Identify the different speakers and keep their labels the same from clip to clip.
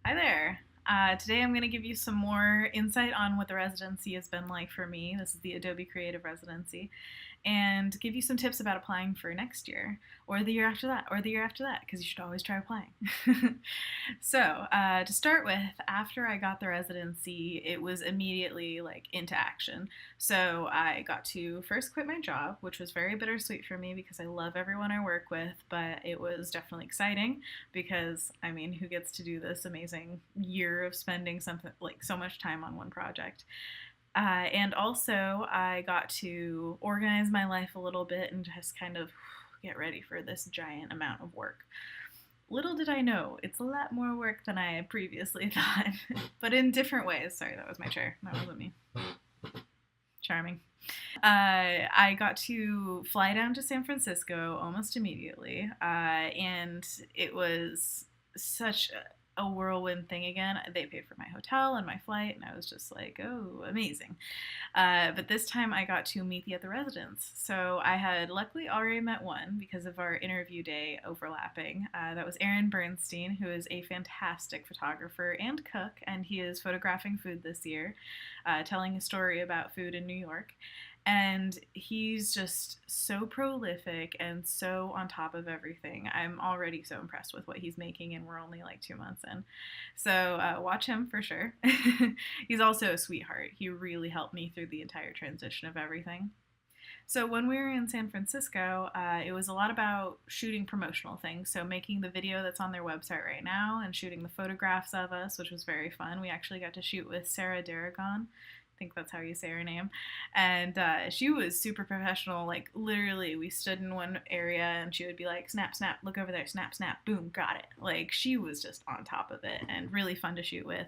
Speaker 1: Hi there. Today I'm going to give you some more insight on what the residency has been like for me. This is the Adobe Creative Residency, and give you some tips about applying for next year, or the year after that, or the year after that, because you should always try applying. To start with, after I got the residency, it was immediately like into action. So I got to first quit my job, which was very bittersweet for me because I love everyone I work with, but it was definitely exciting because I mean, who gets to do this amazing year of spending something like so much time on one project? And also, I got to organize my life a little bit and just kind of get ready for this giant amount of work. Little did I know, it's a lot more work than I had previously thought, but in different ways. Sorry, that was my chair. That wasn't me. Charming. I got to fly down to San Francisco almost immediately, and it was such a whirlwind thing again. They paid for my hotel and my flight, and I was just like, oh, amazing. But this time I got to meet the other residents. So I had luckily already met one because of our interview day overlapping. That was Bernstein, who is a fantastic photographer and cook, and he is photographing food this year, telling a story about food in New York. And he's just so prolific and so on top of everything. I'm already so impressed with what he's making, and we're only like 2 months in. So watch him for sure. He's also a sweetheart. He really helped me through the entire transition of everything. So when we were in San Francisco, it was a lot about shooting promotional things. So making the video that's on their website right now and shooting the photographs of us, which was very fun. We actually got to shoot with Sarah Deragon. I think that's how you say her name. And she was super professional. Like, literally, we stood in one area and she would be like, snap, snap, look over there, snap, snap, boom, got it. Like, she was just on top of it and really fun to shoot with.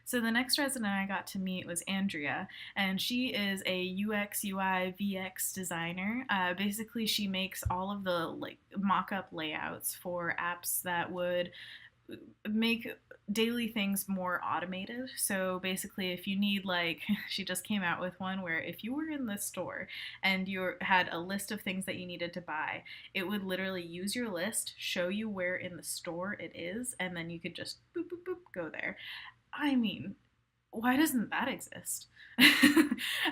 Speaker 1: So the next resident I got to meet was Andrea, and she is a UX UI VX designer. Basically, she makes all of the like mock-up layouts for apps that would make daily things more automated. So basically, if you need like, she just came out with one where if you were in the store and you had a list of things that you needed to buy, it would literally use your list, show you where in the store it is, and then you could just boop boop boop go there. I mean, why doesn't that exist?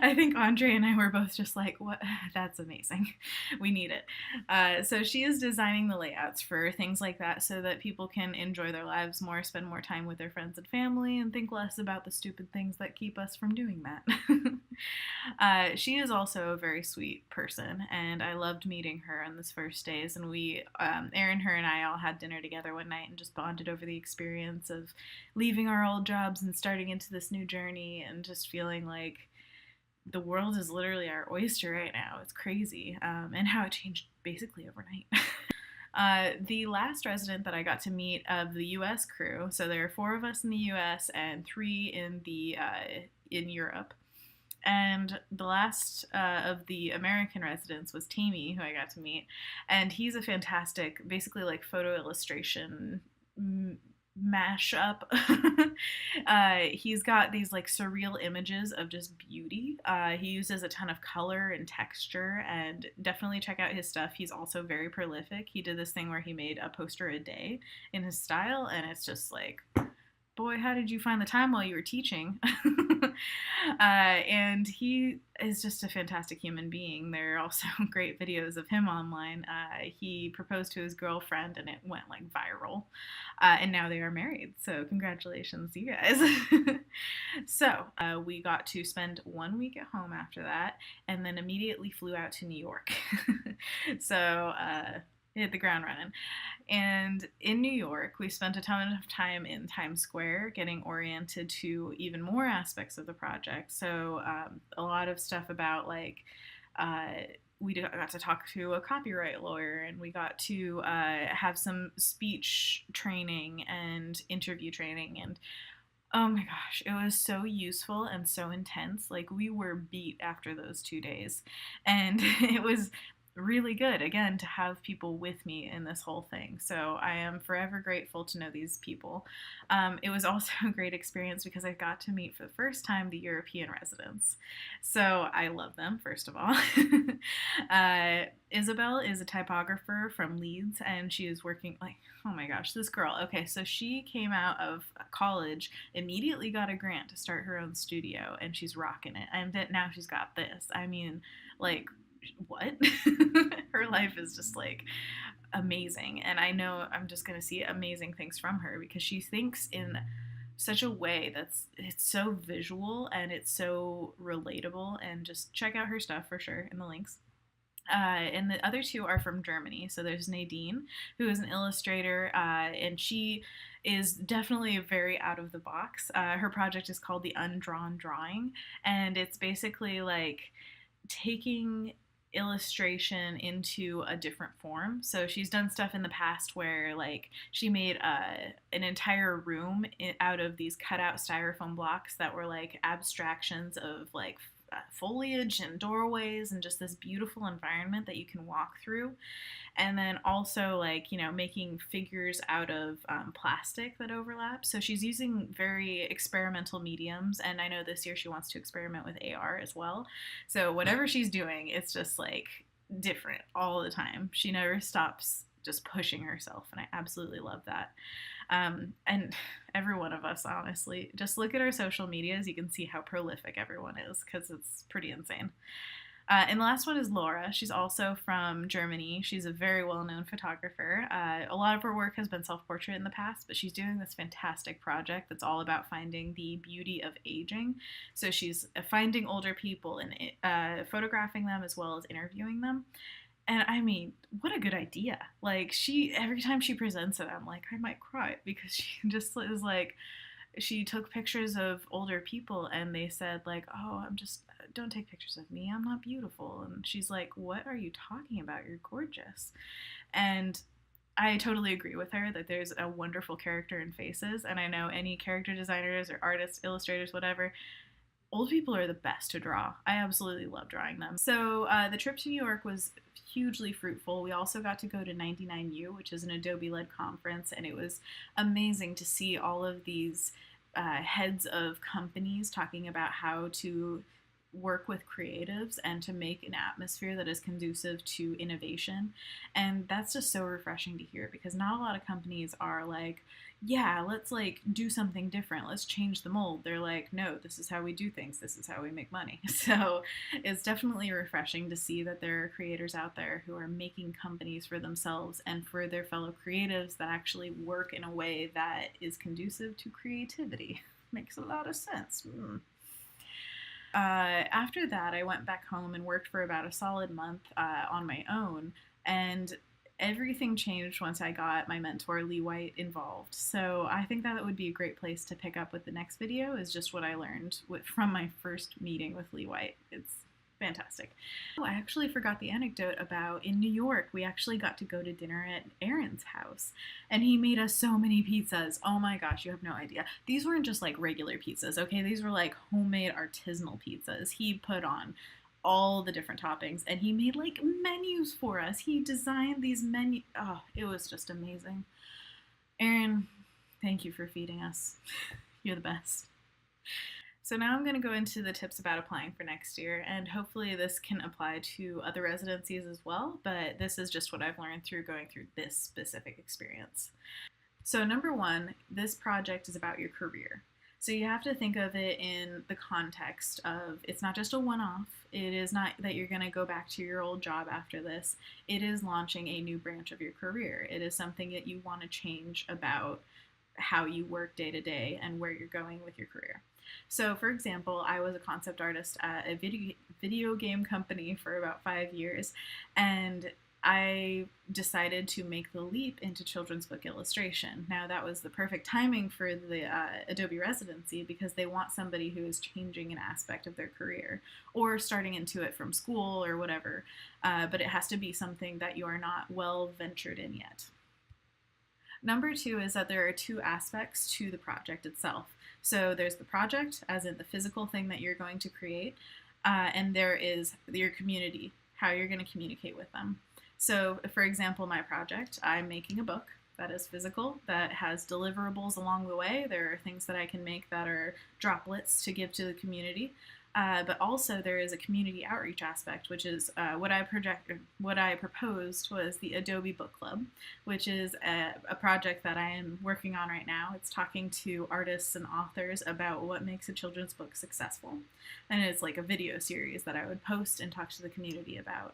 Speaker 1: I think Andre and I were both just like, what? That's amazing. We need it. So she is designing the layouts for things like that so that people can enjoy their lives more, spend more time with their friends and family, and think less about the stupid things that keep us from doing that. She is also a very sweet person, and I loved meeting her on those first days. And Erin, her, and I all had dinner together one night and just bonded over the experience of leaving our old jobs and starting into this new journey, and just feeling like the world is literally our oyster right now. It's crazy, and how it changed basically overnight. The last resident that I got to meet of the U.S. crew, so there are 4 of us in the U.S. and 3 in Europe. And the last of the American residents was Tammy, who I got to meet, and he's a fantastic, basically like photo illustration mashup. He's got these like surreal images of just beauty. He uses a ton of color and texture, and definitely check out his stuff. He's also very prolific. He did this thing where he made a poster a day in his style, and it's just like, boy, how did you find the time while you were teaching? And he is just a fantastic human being. There are also great videos of him online. He proposed to his girlfriend and it went like viral. And now they are married. So congratulations, you guys. So we got to spend 1 week at home after that, and then immediately flew out to New York. So hit the ground running. And in New York, we spent a ton of time in Times Square getting oriented to even more aspects of the project. So a lot of stuff about like, we got to talk to a copyright lawyer, and we got to have some speech training and interview training, and oh my gosh, it was so useful and so intense. Like, we were beat after those 2 days, and it was really good, again, to have people with me in this whole thing. So I am forever grateful to know these people. It was also a great experience because I got to meet for the first time the European residents. So I love them, first of all. Isabel is a typographer from Leeds, and she is working like, oh my gosh, this girl. Okay, so she came out of college, immediately got a grant to start her own studio, and she's rocking it. And now she's got this. I mean, like, what? Her life is just like amazing. And I know I'm just going to see amazing things from her because she thinks in such a way it's so visual and it's so relatable. And just check out her stuff for sure in the links. And the other two are from Germany. So there's Nadine, who is an illustrator, and she is definitely very out of the box. Her project is called The Undrawn Drawing, and it's basically like taking illustration into a different form. So she's done stuff in the past where like she made an entire room out of these cutout styrofoam blocks that were like abstractions of like foliage and doorways and just this beautiful environment that you can walk through. And then also like, you know, making figures out of plastic that overlap. So she's using very experimental mediums, and I know this year she wants to experiment with AR as well. So whatever she's doing, it's just like different all the time. She never stops just pushing herself, and I absolutely love that. And every one of us, honestly, just look at our social medias. You can see how prolific everyone is because it's pretty insane. And the last one is Laura. She's also from Germany. She's a very well-known photographer. A lot of her work has been self-portrait in the past, but she's doing this fantastic project that's all about finding the beauty of aging. So she's finding older people and photographing them as well as interviewing them. And I mean, what a good idea. Like, every time she presents it, I'm like, I might cry because she just is like, she took pictures of older people and they said like, oh, don't take pictures of me, I'm not beautiful. And she's like, what are you talking about, you're gorgeous. And I totally agree with her that there's a wonderful character in faces, and I know any character designers or artists, illustrators, whatever, old people are the best to draw. I absolutely love drawing them. So the trip to New York was hugely fruitful. We also got to go to 99U, which is an Adobe-led conference, and it was amazing to see all of these heads of companies talking about how to work with creatives and to make an atmosphere that is conducive to innovation. And that's just so refreshing to hear because not a lot of companies are like, yeah, let's like do something different, let's change the mold. They're like, no, this is how we do things, this is how we make money. So it's definitely refreshing to see that there are creators out there who are making companies for themselves and for their fellow creatives that actually work in a way that is conducive to creativity. Makes a lot of sense. After that, I went back home and worked for about a solid month on my own, and everything changed once I got my mentor, Lee White, involved. So I think that would be a great place to pick up with the next video, is just what I learned from my first meeting with Lee White. It's fantastic. Oh, I actually forgot the anecdote about in New York, we actually got to go to dinner at Aaron's house, and he made us so many pizzas. Oh my gosh, you have no idea. These weren't just like regular pizzas, okay? These were like homemade artisanal pizzas. He put on all the different toppings, and he made like menus for us. He designed these menus. Oh, it was just amazing. Aaron, thank you for feeding us. You're the best. So now I'm going to go into the tips about applying for next year, and hopefully this can apply to other residencies as well, but this is just what I've learned through going through this specific experience. So number one, this project is about your career. So you have to think of it in the context of, it's not just a one-off. It is not that you're going to go back to your old job after this. It is launching a new branch of your career. It is something that you want to change about how you work day to day and where you're going with your career. So for example, I was a concept artist at a video game company for about 5 years, and I decided to make the leap into children's book illustration. Now that was the perfect timing for the Adobe Residency because they want somebody who is changing an aspect of their career or starting into it from school or whatever, but it has to be something that you are not well ventured in yet. Number two is that there are two aspects to the project itself. So there's the project, as in the physical thing that you're going to create, and there is your community. how you're going to communicate with them. So, for example, my project, I'm making a book that is physical, that has deliverables along the way. There are things that I can make that are droplets to give to the community. But also there is a community outreach aspect, which is what I proposed was the Adobe Book Club, which is a project that I am working on right now. It's talking to artists and authors about what makes a children's book successful, and it's like a video series that I would post and talk to the community about.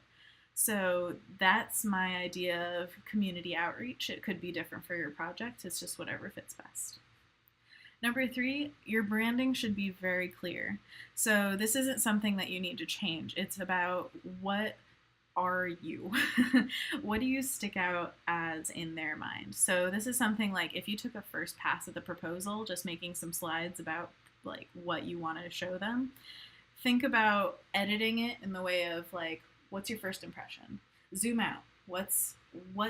Speaker 1: So that's my idea of community outreach. It could be different for your project. It's just whatever fits best. Number three, your branding should be very clear. So this isn't something that you need to change. It's about what are you? What do you stick out as in their mind? So this is something like if you took a first pass at the proposal, just making some slides about like what you want to show them, think about editing it in the way of like, what's your first impression? Zoom out. What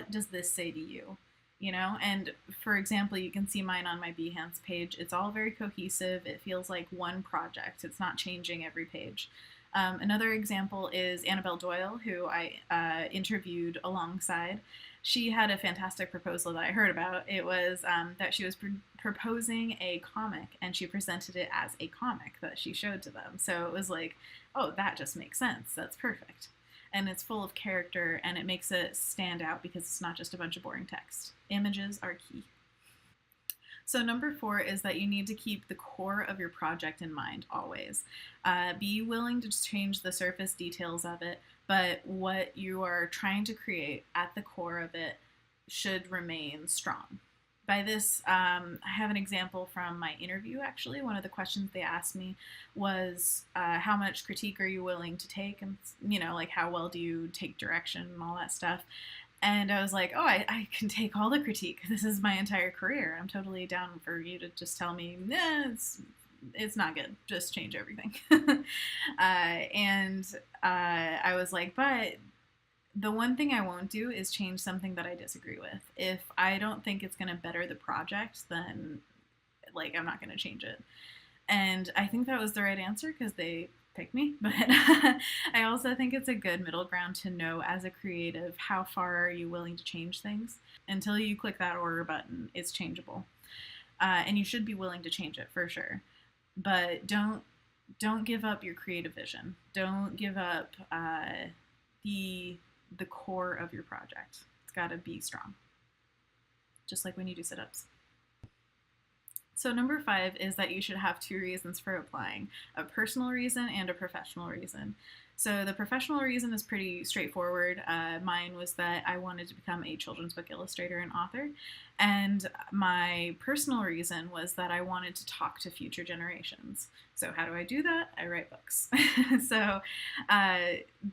Speaker 1: does this say to you? You know, and for example, you can see mine on my Behance page. It's all very cohesive. It feels like one project. It's not changing every page. Another example is Annabelle Doyle, who I interviewed alongside. She had a fantastic proposal that I heard about. It was that she was proposing a comic, and she presented it as a comic that she showed to them. So it was like, oh, that just makes sense. That's perfect. And it's full of character, and it makes it stand out because it's not just a bunch of boring text. Images are key. So number four is that you need to keep the core of your project in mind always. Be willing to change the surface details of it, but what you are trying to create at the core of it should remain strong. By this, I have an example from my interview, actually. One of the questions they asked me was, how much critique are you willing to take? And, you know, like, how well do you take direction and all that stuff? And I was like, oh, I can take all the critique. This is my entire career. I'm totally down for you to just tell me, nah, it's not good. Just change everything. I was like, but the one thing I won't do is change something that I disagree with. If I don't think it's going to better the project, then like I'm not going to change it. And I think that was the right answer because they picked me. But I also think it's a good middle ground to know as a creative, how far are you willing to change things? Until you click that order button, it's changeable. And you should be willing to change it for sure. But don't give up your creative vision. Don't give up the core of your project. It's got to be strong, just like when you do sit-ups. So number five is that you should have two reasons for applying, a personal reason and a professional reason. So the professional reason is pretty straightforward. Mine was that I wanted to become a children's book illustrator and author. And my personal reason was that I wanted to talk to future generations. So how do I do that? I write books. So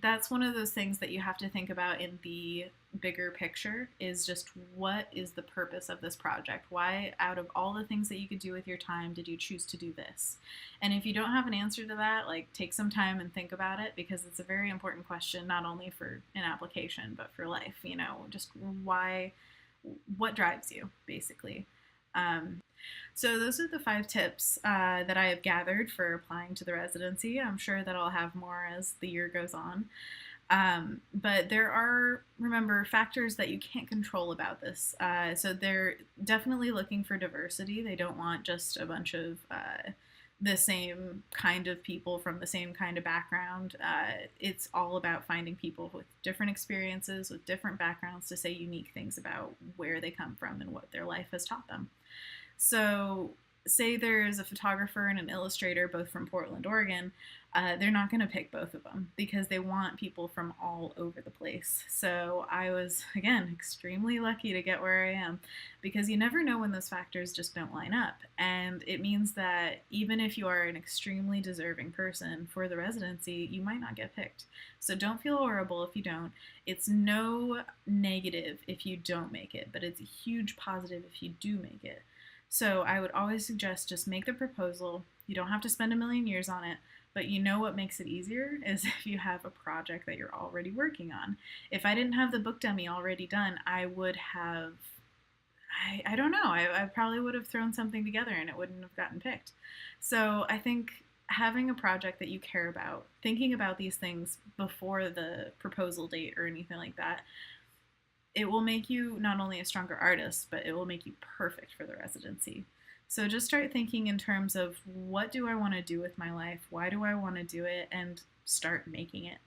Speaker 1: that's one of those things that you have to think about in the bigger picture, is just what is the purpose of this project? Why, out of all the things that you could do with your time, did you choose to do this? And if you don't have an answer to that, like, take some time and think about it, because it's a very important question, not only for an application, but for life. You know, just why, what drives you, basically. So those are the 5 tips that I have gathered for applying to the residency. I'm sure that I'll have more as the year goes on. But there are, remember, factors that you can't control about this. So they're definitely looking for diversity. They don't want just a bunch of the same kind of people from the same kind of background. It's all about finding people with different experiences, with different backgrounds, to say unique things about where they come from and what their life has taught them. So say there's a photographer and an illustrator, both from Portland, Oregon, they're not going to pick both of them because they want people from all over the place. So I was, again, extremely lucky to get where I am, because you never know when those factors just don't line up. And it means that even if you are an extremely deserving person for the residency, you might not get picked. So don't feel horrible if you don't. It's no negative if you don't make it, but it's a huge positive if you do make it. So I would always suggest just make the proposal. You don't have to spend a million years on it, but you know what makes it easier is if you have a project that you're already working on. If I didn't have the book dummy already done, I would have, I don't know, I probably would have thrown something together and it wouldn't have gotten picked. So I think having a project that you care about, thinking about these things before the proposal date or anything like that, it will make you not only a stronger artist, but it will make you perfect for the residency. So just start thinking in terms of, what do I want to do with my life? Why do I want to do it? And start making it.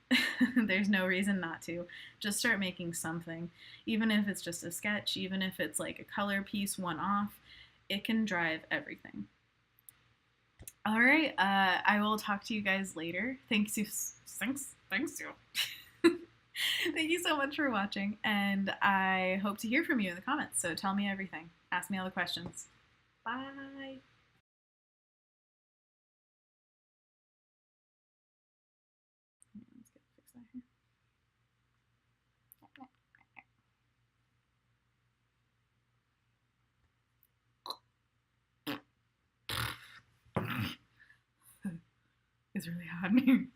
Speaker 1: There's no reason not to. Just start making something. Even if it's just a sketch, even if it's like a color piece, one off, it can drive everything. All right, I will talk to you guys later. Thanks you. Thank you so much for watching, and I hope to hear from you in the comments. So tell me everything. Ask me all the questions. Bye. It's really hot in here.